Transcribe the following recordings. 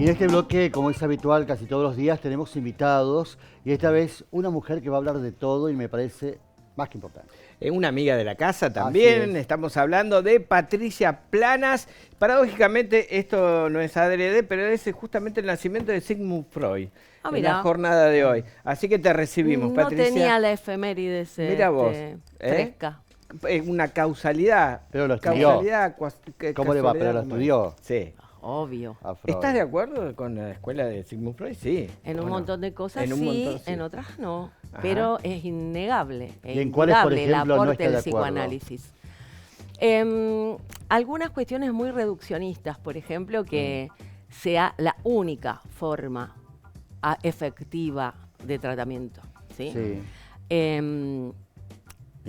Y en este bloque, como es habitual casi todos los días, tenemos invitados y esta vez una mujer que va a hablar de todo y me parece más que importante. Una amiga de la casa también, estamos hablando de Patricia Planas. Paradójicamente, esto no es adrede, pero es justamente el nacimiento de Sigmund Freud, en la jornada de hoy. Así que te recibimos, no Patricia. No tenía la efemérides Mira vos, fresca. Una causalidad. Pero lo estudió. Causalidad, ¿Cómo le va? Pero lo estudió. Sí. Obvio. ¿Estás de acuerdo con la escuela de Sigmund Freud? Sí. En un montón de cosas en un sí, montón, sí, en otras no. Ajá. Pero es innegable. ¿Y en cuáles, por ejemplo, el aporte no está de del acuerdo? psicoanálisis. Algunas cuestiones muy reduccionistas, por ejemplo, que sea la única forma efectiva de tratamiento. ¿Sí? Sí. ¿En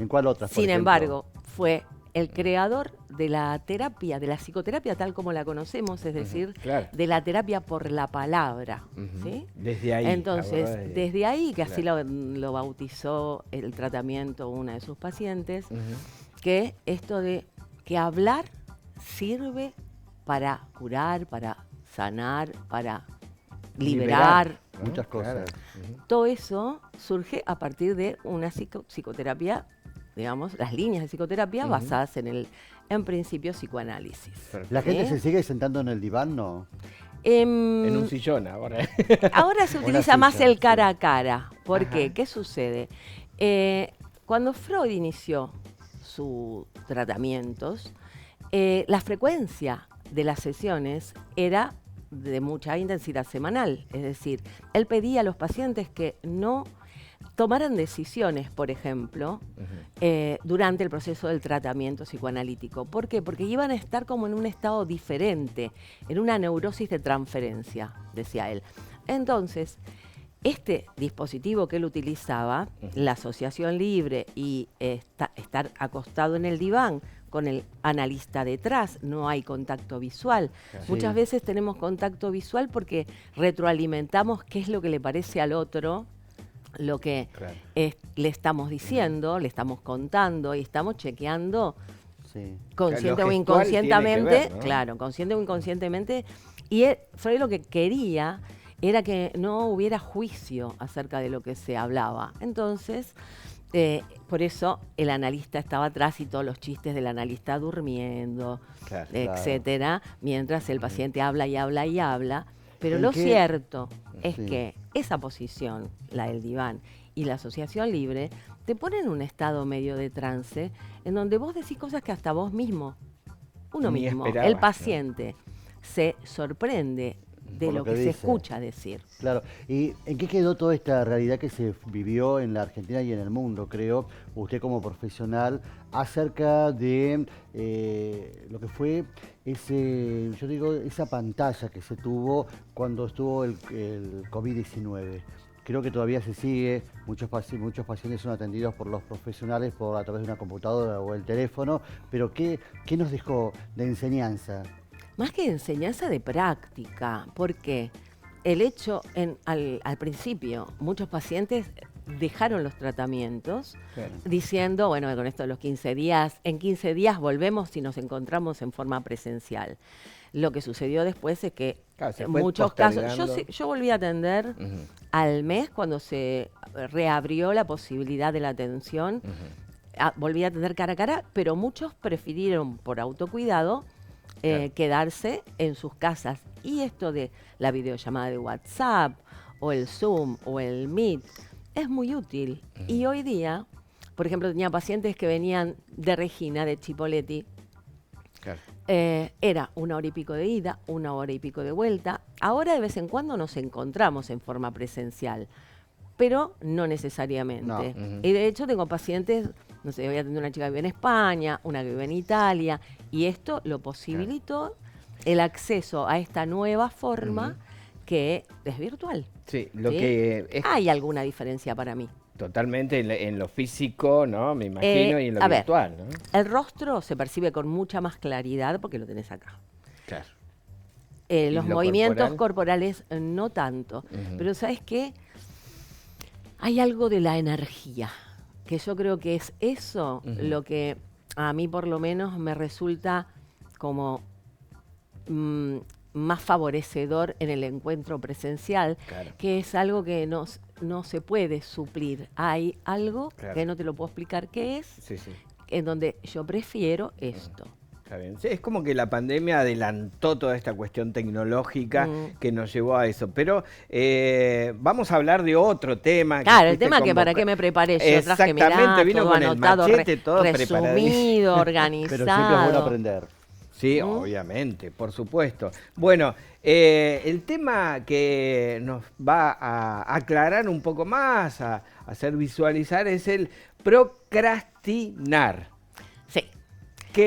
cuál otra? Sin embargo, fue el creador de la terapia, de la psicoterapia tal como la conocemos, es decir, claro, de la terapia por la palabra. ¿Sí? Desde ahí. Entonces, desde ahí, que así lo bautizó el tratamiento una de sus pacientes, que esto de que hablar sirve para curar, para sanar, para liberar. Muchas cosas. Todo eso surge a partir de una psicoterapia, digamos, las líneas de psicoterapia basadas en principio psicoanálisis. ¿La gente se sigue sentando en el diván, no? En un sillón ahora. Ahora se utiliza más el cara a cara. ¿Por qué? ¿Qué sucede? Cuando Freud inició sus tratamientos, la frecuencia de las sesiones era de mucha intensidad semanal. Es decir, él pedía a los pacientes que no tomaran decisiones, por ejemplo, durante el proceso del tratamiento psicoanalítico. ¿Por qué? Porque iban a estar como en un estado diferente, en una neurosis de transferencia, decía él. Entonces, este dispositivo que él utilizaba, la asociación libre y estar acostado en el diván con el analista detrás, no hay contacto visual. Sí. Muchas veces tenemos contacto visual porque retroalimentamos qué es lo que le parece al otro, lo que le estamos diciendo, le estamos contando y estamos chequeando consciente o inconscientemente, claro, consciente o inconscientemente. Y Freud lo que quería era que no hubiera juicio acerca de lo que se hablaba. Entonces, por eso el analista estaba atrás y todos los chistes del analista durmiendo, etcétera, mientras el paciente habla y habla y habla. Pero lo cierto es que esa posición, la del diván y la asociación libre, te pone en un estado medio de trance en donde vos decís cosas que hasta vos mismo, el paciente, se sorprende de lo que se escucha decir. Claro. ¿Y en qué quedó toda esta realidad que se vivió en la Argentina y en el mundo, creo, usted como profesional, acerca de lo que fue esa pantalla que se tuvo cuando estuvo el COVID-19? Creo que todavía se sigue, muchos pacientes son atendidos por los profesionales a través de una computadora o el teléfono, pero ¿qué nos dejó de enseñanza? Más que enseñanza, de práctica, porque el hecho, al principio, muchos pacientes dejaron los tratamientos diciendo, bueno, con esto de los 15 días, en 15 días volvemos si nos encontramos en forma presencial. Lo que sucedió después es que en muchos casos, yo volví a atender al mes cuando se reabrió la posibilidad de la atención, volví a atender cara a cara, pero muchos prefirieron por autocuidado quedarse en sus casas. Y esto de la videollamada de WhatsApp o el Zoom o el Meet es muy útil. Y hoy día, por ejemplo, tenía pacientes que venían de Regina, de Chipoleti. Era 1 hora y pico de ida, 1 hora y pico de vuelta. Ahora de vez en cuando nos encontramos en forma presencial, pero no necesariamente. Y de hecho tengo pacientes, no sé, voy a atender una chica que vive en España, una que vive en Italia, y esto lo posibilitó el acceso a esta nueva forma que es virtual. Sí, que hay alguna diferencia para mí. Totalmente en lo físico, ¿no? Me imagino, y en lo virtual, ¿no? El rostro se percibe con mucha más claridad porque lo tenés acá. Claro. Los movimientos corporales no tanto. Pero ¿sabes qué? Hay algo de la energía, que yo creo que es eso lo que a mí por lo menos me resulta como más favorecedor en el encuentro presencial, que es algo que no se puede suplir. Hay algo que no te lo puedo explicar qué es, en donde yo prefiero esto. Está bien. Sí, es como que la pandemia adelantó toda esta cuestión tecnológica que nos llevó a eso. Pero vamos a hablar de otro tema. Claro, el tema que para qué me preparé yo. Exactamente, vino con anotado, el machete, todo resumido, organizado. Pero siempre es bueno aprender. Sí, obviamente, por supuesto. Bueno, el tema que nos va a aclarar un poco más, a hacer visualizar, es el procrastinar. Sí.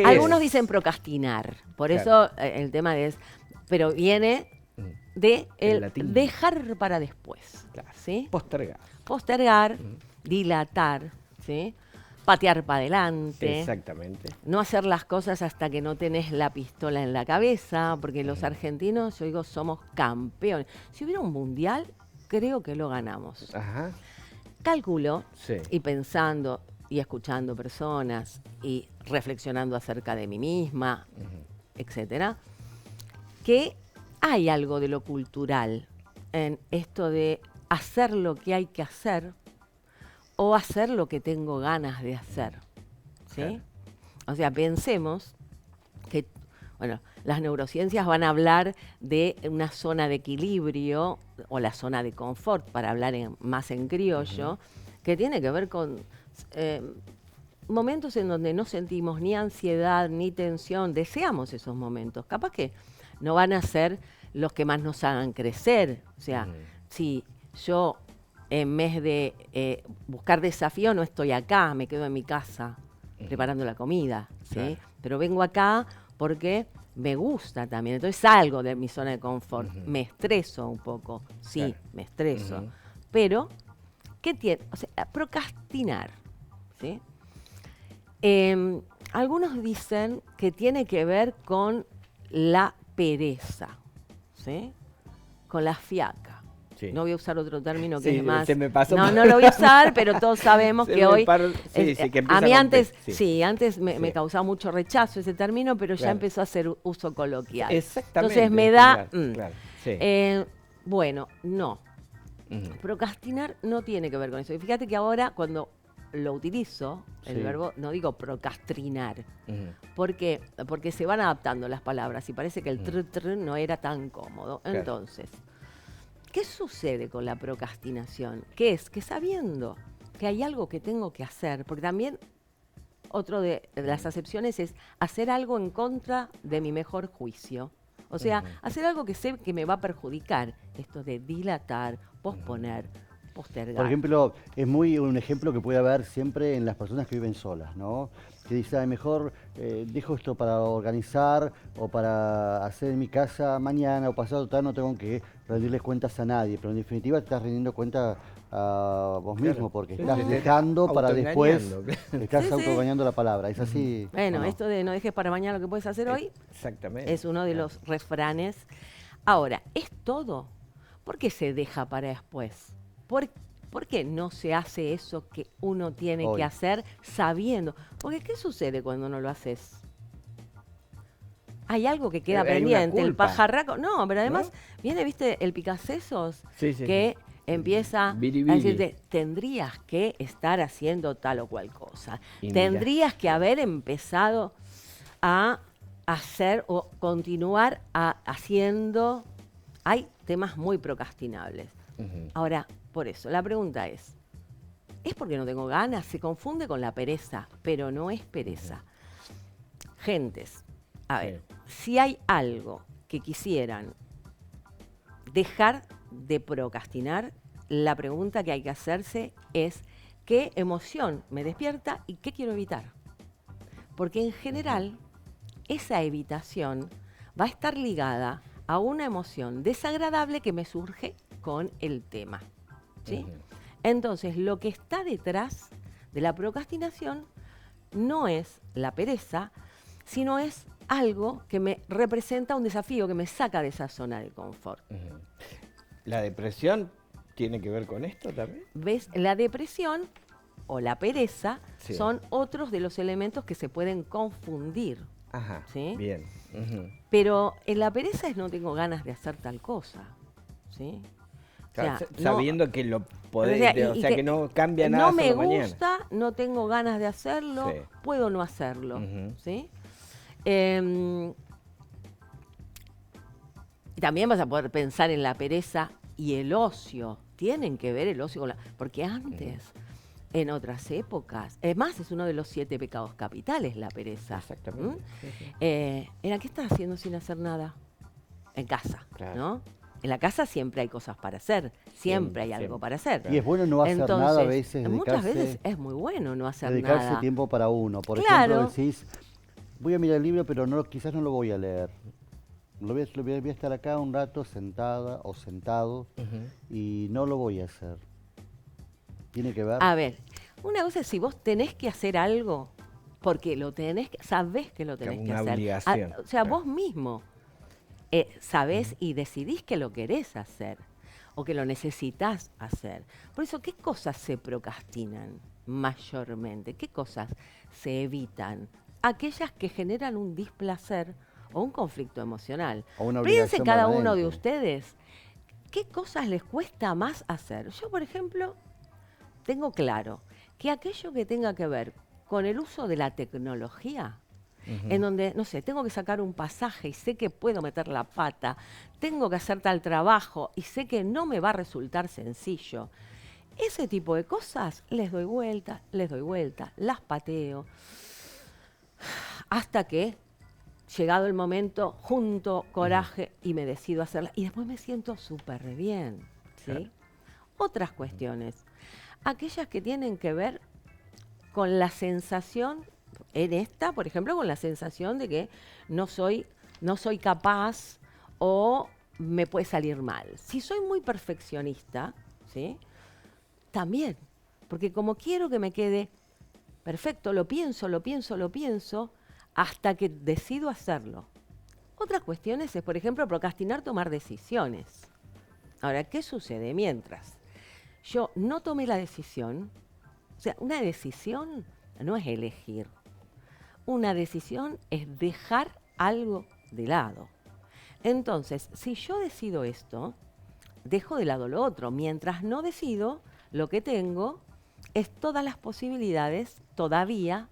Algunos dicen procrastinar, por eso el tema es, pero viene de el dejar para después. ¿Sí? Postergar. Postergar, dilatar, ¿sí? Patear para adelante. Exactamente. No hacer las cosas hasta que no tenés la pistola en la cabeza, porque los argentinos, yo digo, somos campeones. Si hubiera un mundial, creo que lo ganamos. Ajá. Calculo, y pensando y escuchando personas y reflexionando acerca de mí misma, etcétera, que hay algo de lo cultural en esto de hacer lo que hay que hacer o hacer lo que tengo ganas de hacer, ¿sí? Claro. O sea, pensemos que, bueno, las neurociencias van a hablar de una zona de equilibrio o la zona de confort, para hablar más en criollo, que tiene que ver con momentos en donde no sentimos ni ansiedad ni tensión, deseamos esos momentos. Capaz que no van a ser los que más nos hagan crecer. O sea, si yo en vez de buscar desafío no estoy acá, me quedo en mi casa preparando la comida, ¿sí? Claro. Pero vengo acá porque me gusta también. Entonces salgo de mi zona de confort. Me estreso un poco, sí, me estreso. Pero, ¿qué tiene? O sea, procrastinar, ¿sí? Algunos dicen que tiene que ver con la pereza, ¿sí? Con la fiaca. Sí. No voy a usar otro término que es más... Me pasó no lo voy a usar, pero todos sabemos que hoy... que a mí antes, antes me causaba mucho rechazo ese término, pero ya empezó a hacer uso coloquial. Exactamente. Entonces me da... Bueno, no. Procrastinar no tiene que ver con eso. Y fíjate que ahora cuando lo utilizo, el verbo, no digo procrastinar. ¿Por qué? Porque se van adaptando las palabras y parece que el tr no era tan cómodo. Claro. Entonces... ¿qué sucede con la procrastinación? Que es que sabiendo que hay algo que tengo que hacer, porque también otro de las acepciones es hacer algo en contra de mi mejor juicio. O sea, hacer algo que sé que me va a perjudicar. Esto de dilatar, posponer, postergar. Por ejemplo, es muy un ejemplo que puede haber siempre en las personas que viven solas, ¿no? Que dice, mejor dejo esto para organizar o para hacer en mi casa mañana o pasado, tal, no tengo que rendirles cuentas a nadie, pero en definitiva te estás rendiendo cuenta a vos mismo, porque estás dejando para después, estás autoengañando la palabra, es así. Bueno, esto de no dejes para mañana lo que puedes hacer hoy, es uno de los refranes. Ahora, ¿es todo? ¿Por qué se deja para después? ¿Por qué no se hace eso que uno tiene que hacer sabiendo? Porque ¿qué sucede cuando no lo haces? Hay algo que queda pendiente, el pajarraco. No, pero además viene, viste, el picasesos que empieza a decirte, tendrías que estar haciendo tal o cual cosa. Tendrías que haber empezado a hacer o continuar haciendo. Hay temas muy procrastinables. Ahora, por eso, la pregunta es porque no tengo ganas? Se confunde con la pereza, pero no es pereza. Gentes, a ver, si hay algo que quisieran dejar de procrastinar, la pregunta que hay que hacerse es ¿qué emoción me despierta y qué quiero evitar? Porque en general, esa evitación va a estar ligada a una emoción desagradable que me surge con el tema, ¿sí? Entonces, lo que está detrás de la procrastinación no es la pereza, sino es algo que me representa un desafío, que me saca de esa zona de confort. ¿La depresión tiene que ver con esto también? ¿Ves? La depresión o la pereza son otros de los elementos que se pueden confundir. Ajá, ¿sí? Bien. Pero en la pereza es no tengo ganas de hacer tal cosa, ¿sí? Claro, o sea, sabiendo que lo podés, que no cambia nada. No me gusta, no tengo ganas de hacerlo, puedo no hacerlo, ¿sí? Y también vas a poder pensar en la pereza y el ocio. Tienen que ver el ocio con la... Porque antes, en otras épocas, además es uno de los 7 pecados capitales, la pereza. Exactamente. Era, ¿qué estás haciendo sin hacer nada? En casa, ¿no? En la casa siempre hay cosas para hacer, siempre hay algo para hacer. Y es bueno no hacer nada a veces. Muchas veces es muy bueno no hacer dedicarse nada. Tiempo para uno. Por ejemplo, decís, voy a mirar el libro, pero quizás no lo voy a leer. Voy a estar acá un rato sentada o sentado y no lo voy a hacer. ¿Tiene que ver? A ver, una cosa es si vos tenés que hacer algo, porque lo tenés que, sabés que lo tenés que hacer. Obligación. O sea, vos mismo sabés y decidís que lo querés hacer o que lo necesitas hacer. Por eso, ¿qué cosas se procrastinan mayormente? ¿Qué cosas se evitan? Aquellas que generan un displacer o un conflicto emocional. Piensen cada uno de ustedes qué cosas les cuesta más hacer. Yo, por ejemplo, tengo claro que aquello que tenga que ver con el uso de la tecnología, en donde, no sé, tengo que sacar un pasaje y sé que puedo meter la pata, tengo que hacer tal trabajo y sé que no me va a resultar sencillo. Ese tipo de cosas les doy vuelta, las pateo, hasta que, llegado el momento, junto coraje y me decido hacerla. Y después me siento súper bien, ¿sí? Claro. Otras cuestiones, aquellas que tienen que ver con la sensación, en esta, por ejemplo, con la sensación de que no soy capaz o me puede salir mal. Si soy muy perfeccionista, ¿sí? También, porque como quiero que me quede perfecto, lo pienso, hasta que decido hacerlo. Otra cuestión es, por ejemplo, procrastinar tomar decisiones. Ahora, ¿qué sucede? Mientras yo no tomé la decisión, o sea, una decisión no es elegir. Una decisión es dejar algo de lado. Entonces, si yo decido esto, dejo de lado lo otro. Mientras no decido, lo que tengo es todas las posibilidades todavía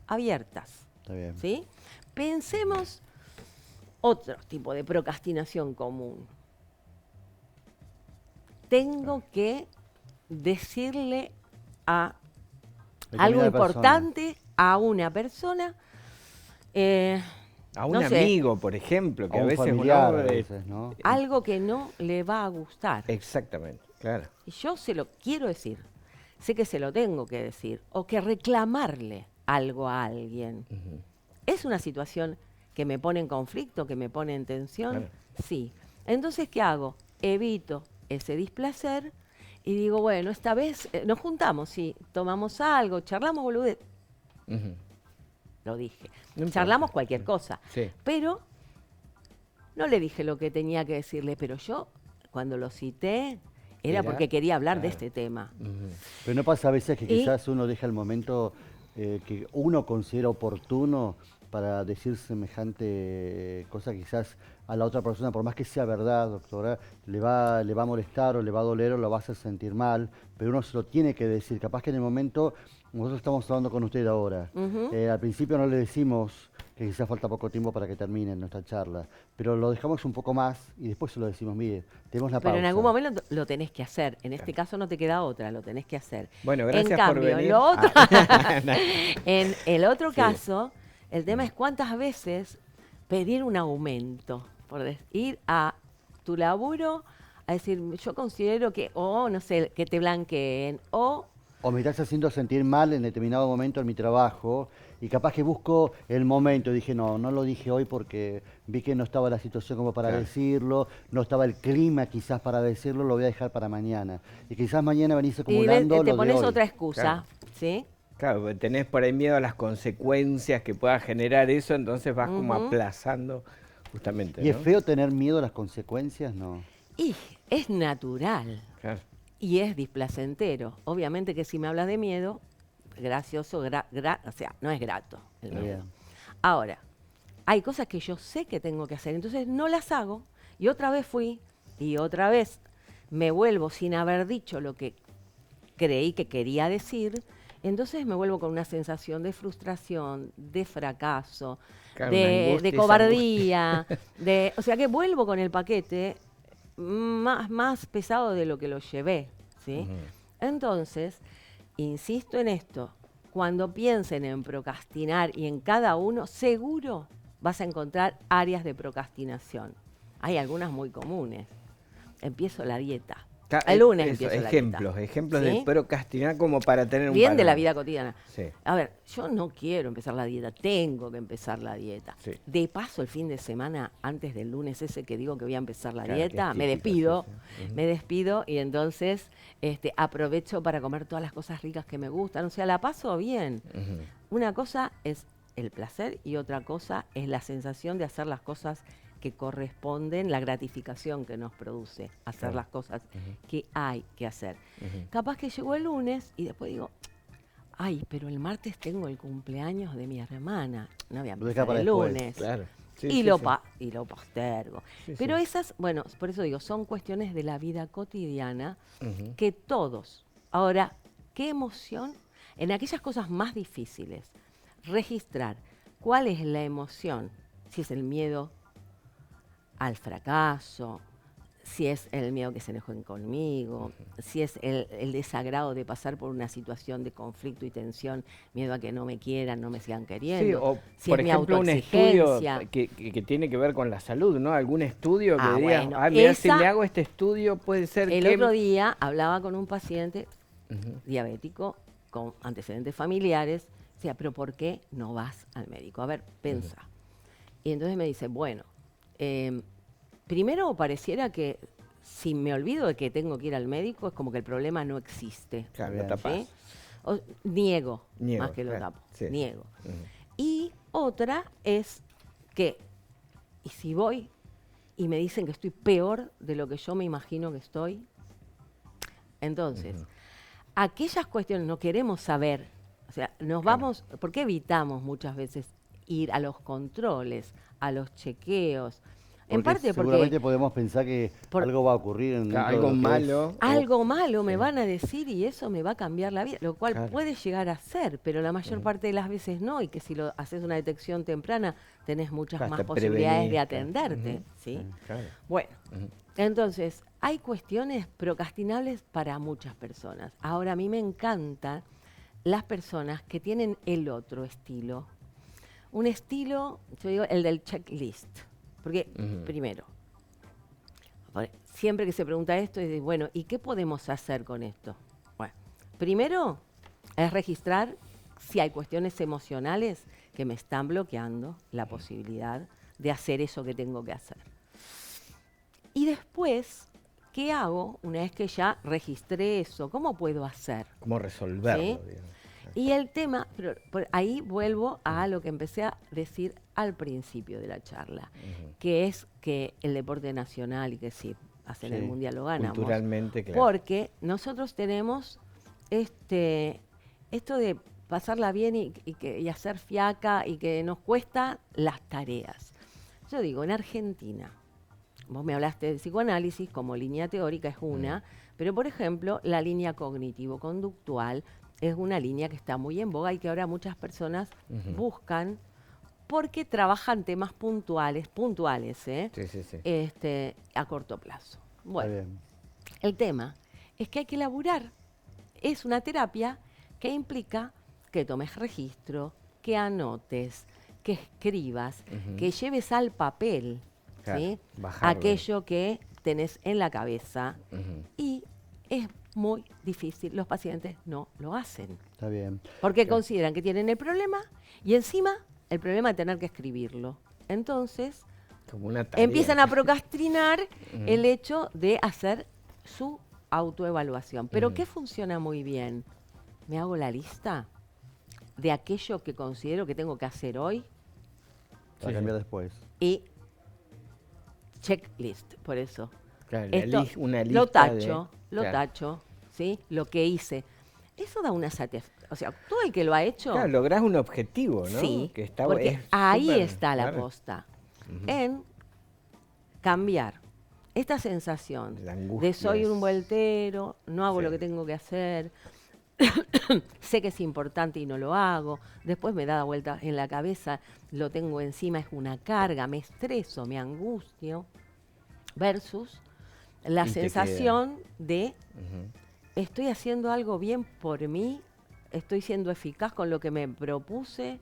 abiertas. Está bien. ¿Sí? Pensemos otro tipo de procrastinación común. Tengo que decirle algo importante a una persona. A un amigo, por ejemplo, que a veces ¿no? Algo que no le va a gustar. Exactamente, claro. Y yo se lo quiero decir. Sé que se lo tengo que decir. O que reclamarle algo a alguien. ¿Es una situación que me pone en conflicto, que me pone en tensión? Claro. Sí. Entonces, ¿qué hago? Evito ese displacer y digo, bueno, esta vez nos juntamos, sí, tomamos algo, charlamos boludez. Lo dije. No charlamos cualquier cosa. Sí. Pero no le dije lo que tenía que decirle, pero yo, cuando lo cité, era porque quería hablar de este tema. Pero no pasa a veces que quizás uno deja el momento que uno considera oportuno para decir semejante cosa, quizás a la otra persona, por más que sea verdad, doctora, le va a molestar o le va a doler o lo va a hacer sentir mal, pero uno se lo tiene que decir. Capaz que en el momento, nosotros estamos hablando con usted ahora, al principio no le decimos que quizás falta poco tiempo para que termine nuestra charla, pero lo dejamos un poco más y después se lo decimos, mire, tenemos la pausa. Pero en algún momento lo tenés que hacer, en este caso no te queda otra, lo tenés que hacer. Bueno, gracias por venir. Lo otro, en el otro caso, el tema es cuántas veces pedir un aumento, por ir a tu laburo a decir, yo considero que, no sé, que te blanqueen, o me estás haciendo sentir mal en determinado momento en mi trabajo y capaz que busco el momento. Dije, no lo dije hoy porque vi que no estaba la situación como para decirlo, no estaba el clima quizás para decirlo, lo voy a dejar para mañana. Y quizás mañana venís acumulando y te pones otra excusa, ¿sí? Claro, tenés por ahí miedo a las consecuencias que pueda generar eso, entonces vas como aplazando justamente. ¿Y es feo tener miedo a las consecuencias? No. Y es natural. Claro. Y es displacentero. Obviamente que si me hablas de miedo, gracioso, o sea, no es grato. Ahora, hay cosas que yo sé que tengo que hacer, entonces no las hago, y otra vez fui, y otra vez me vuelvo sin haber dicho lo que creí que quería decir, entonces me vuelvo con una sensación de frustración, de fracaso, Claro, de cobardía, o sea que vuelvo con el paquete más pesado de lo que lo llevé, ¿sí? Entonces, insisto en esto, cuando piensen en procrastinar y en cada uno, seguro vas a encontrar áreas de procrastinación. Hay algunas muy comunes. Empiezo la dieta. El lunes empiezo la dieta. Ejemplos ¿Sí? de procrastinar como para tener un Bien de la panorama. vida cotidiana. Sí. A ver, yo no quiero empezar la dieta, tengo que empezar la dieta. Sí. De paso, el fin de semana, antes del lunes ese que digo que voy a empezar la Claro, dieta, que me es típico, despido, sí, sí. me despido y entonces aprovecho para comer todas las cosas ricas que me gustan. O sea, la paso bien. Una cosa es el placer y otra cosa es la sensación de hacer las cosas que corresponden, la gratificación que nos produce hacer las cosas que hay que hacer. Capaz que llegó el lunes y después digo, ay, pero el martes tengo el cumpleaños de mi hermana, no voy a empezar el lunes. Claro. Sí, y lo postergo. Sí, pero sí. esas, bueno, por eso digo, son cuestiones de la vida cotidiana que todos. Ahora, ¿qué emoción? En aquellas cosas más difíciles, registrar cuál es la emoción, si es el miedo al fracaso, si es el miedo que se enojen conmigo, si es el desagrado de pasar por una situación de conflicto y tensión, miedo a que no me quieran, no me sigan queriendo, Sí, o si por es mi ejemplo un estudio autoexigencia. que tiene que ver con la salud, ¿no? Algún estudio que diga, Bueno, mira, si me hago este estudio puede ser el que... otro día hablaba con un paciente diabético con antecedentes familiares, decía, pero ¿por qué no vas al médico? A ver, pensa. Y entonces me dice, bueno, primero pareciera que si me olvido de que tengo que ir al médico, es como que el problema no existe. Claro, Bien. lo tapás. ¿Sí? Niego, Niego, más que lo claro, tapo, sí. niego. Y otra es que, y si voy y me dicen que estoy peor de lo que yo me imagino que estoy, entonces, aquellas cuestiones no queremos saber, o sea, nos vamos, ¿por qué evitamos muchas veces ir a los controles, a los chequeos? En parte seguramente porque podemos pensar que algo va a ocurrir en Claro, dentro de algo lo que malo. es. algo malo me van a decir y eso me va a cambiar la vida, lo cual Claro. puede llegar a ser, pero la mayor parte de las veces no, y que si lo haces una detección temprana tenés muchas Claro, más te posibilidades de prevenís, claro. atenderte, ¿sí? Claro. Bueno, entonces, hay cuestiones procrastinables para muchas personas. Ahora, a mí me encantan las personas que tienen el otro estilo. Un estilo, yo digo, el del checklist. Porque, primero, siempre que se pregunta esto, es bueno, ¿y qué podemos hacer con esto? Bueno, primero es registrar si hay cuestiones emocionales que me están bloqueando la posibilidad de hacer eso que tengo que hacer. Y después, ¿qué hago una vez que ya registré eso? ¿Cómo puedo hacer? ¿Cómo resolverlo? ¿Sí? Digamos. Y el tema, pero ahí vuelvo a lo que empecé a decir al principio de la charla, que es que el deporte nacional y que si hacen el mundial lo ganamos. Culturalmente, claro. Porque nosotros tenemos esto de pasarla bien y hacer fiaca y que nos cuesta las tareas. Yo digo, en Argentina, vos me hablaste de psicoanálisis como línea teórica, es una, pero por ejemplo, la línea cognitivo-conductual es una línea que está muy en boga y que ahora muchas personas buscan porque trabajan temas puntuales, a corto plazo. Bueno, el tema es que hay que elaborar. Es una terapia que implica que tomes registro, que anotes, que escribas, que lleves al papel, Claro, ¿sí? bajarlo. Aquello que tenés en la cabeza. Y es muy difícil, los pacientes no lo hacen. Está bien. Porque consideran que tienen el problema y encima el problema de tener que escribirlo. Entonces, Como una tarea. empiezan a procrastinar el hecho de hacer su autoevaluación. Pero ¿qué funciona muy bien? Me hago la lista de aquello que considero que tengo que hacer hoy Para cambiar después. y checklist, por eso. Claro, Esto una lista lo tacho, de... Claro. ¿sí? Lo que hice. Eso da una O sea, todo el que lo ha hecho... Claro, lográs un objetivo, ¿no? Sí, que está, porque ahí súper, está la claro. posta. En cambiar esta sensación de soy un vueltero, no hago lo que tengo que hacer, sé que es importante y no lo hago, después me da vuelta en la cabeza, lo tengo encima, es una carga, me estreso, me angustio, versus la sensación de estoy haciendo algo bien por mí, estoy siendo eficaz con lo que me propuse,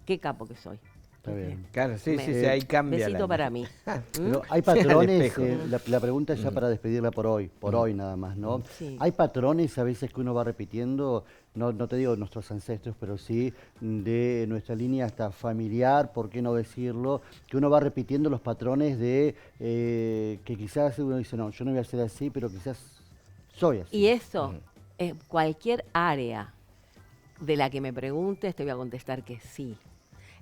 qué capo que soy. Está bien. Claro, sí, ahí cambia. Besito para mí. Pero hay patrones, la pregunta ya para despedirla por hoy nada más, ¿no? Sí. Hay patrones a veces que uno va repitiendo, no te digo de nuestros ancestros, pero sí de nuestra línea hasta familiar, ¿por qué no decirlo? Que uno va repitiendo los patrones de que quizás uno dice, no, yo no voy a ser así, pero quizás soy así. Y eso, cualquier área de la que me preguntes, te voy a contestar que sí.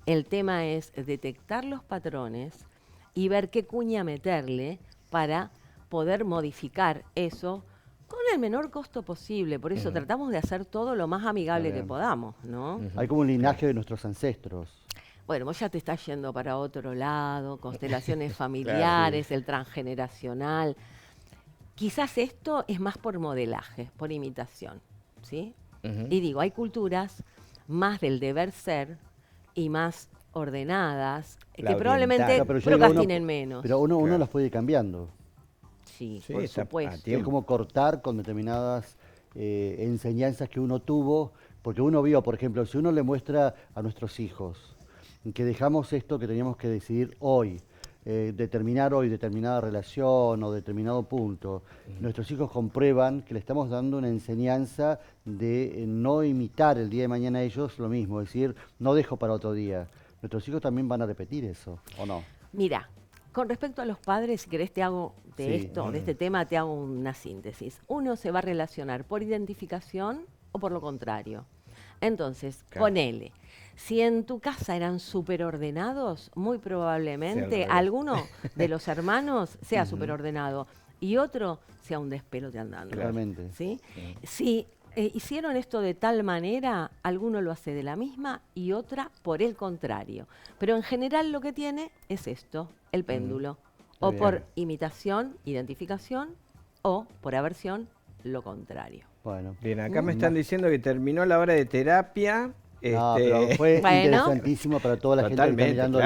El tema es detectar los patrones y ver qué cuña meterle para poder modificar eso con el menor costo posible. Por eso tratamos de hacer todo lo más amigable que podamos, ¿no? Hay como un linaje de nuestros ancestros. Bueno, vos ya te estás yendo para otro lado, constelaciones familiares, el transgeneracional. Quizás esto es más por modelaje, por imitación, ¿sí? Y digo, hay culturas más del deber ser y más ordenadas, que probablemente procrastinen menos. Pero uno las puede ir cambiando. Sí, por supuesto. Es como cortar con determinadas enseñanzas que uno tuvo, porque uno vio, por ejemplo, si uno le muestra a nuestros hijos que dejamos esto que teníamos que decidir hoy, determinar hoy determinada relación o determinado punto, nuestros hijos comprueban que le estamos dando una enseñanza de no imitar el día de mañana a ellos lo mismo, es decir, no dejo para otro día. Nuestros hijos también van a repetir eso, ¿o no? Mira, con respecto a los padres, si querés te hago de este tema, te hago una síntesis. Uno se va a relacionar por identificación o por lo contrario. Entonces, ponele, si en tu casa eran súper ordenados, muy probablemente alguno de los hermanos sea súper ordenado y otro sea un despelote andando. Realmente. ¿Sí? Si hicieron esto de tal manera, alguno lo hace de la misma y otra por el contrario. Pero en general lo que tiene es esto, el péndulo. O por imitación, identificación, o por aversión, lo contrario. Bueno. Bien, acá me están diciendo que terminó la hora de terapia. No, pero fue interesantísimo para toda la gente que está mirando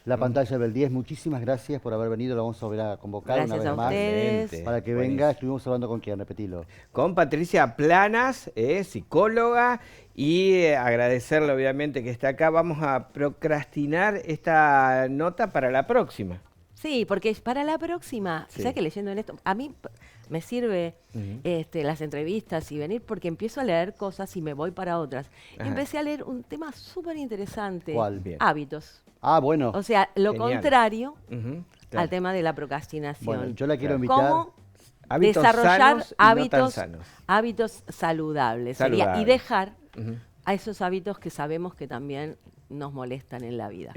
la pantalla del 10. Muchísimas gracias por haber venido. Lo vamos a volver a convocar gracias una vez más. Ustedes. Para que venga. Estuvimos hablando con quién, repetilo. Con Patricia Planas, psicóloga, y agradecerle obviamente que está acá. Vamos a procrastinar esta nota para la próxima. Sí, porque para la próxima, ¿sabes que leyendo en esto? A mí me sirve las entrevistas y venir porque empiezo a leer cosas y me voy para otras. Y empecé a leer un tema súper interesante. ¿Cuál? Hábitos. Ah, bueno. O sea, lo contrario al tema de la procrastinación. Bueno, yo la quiero invitar. ¿Cómo desarrollar hábitos saludables? Y dejar a esos hábitos que sabemos que también nos molestan en la vida.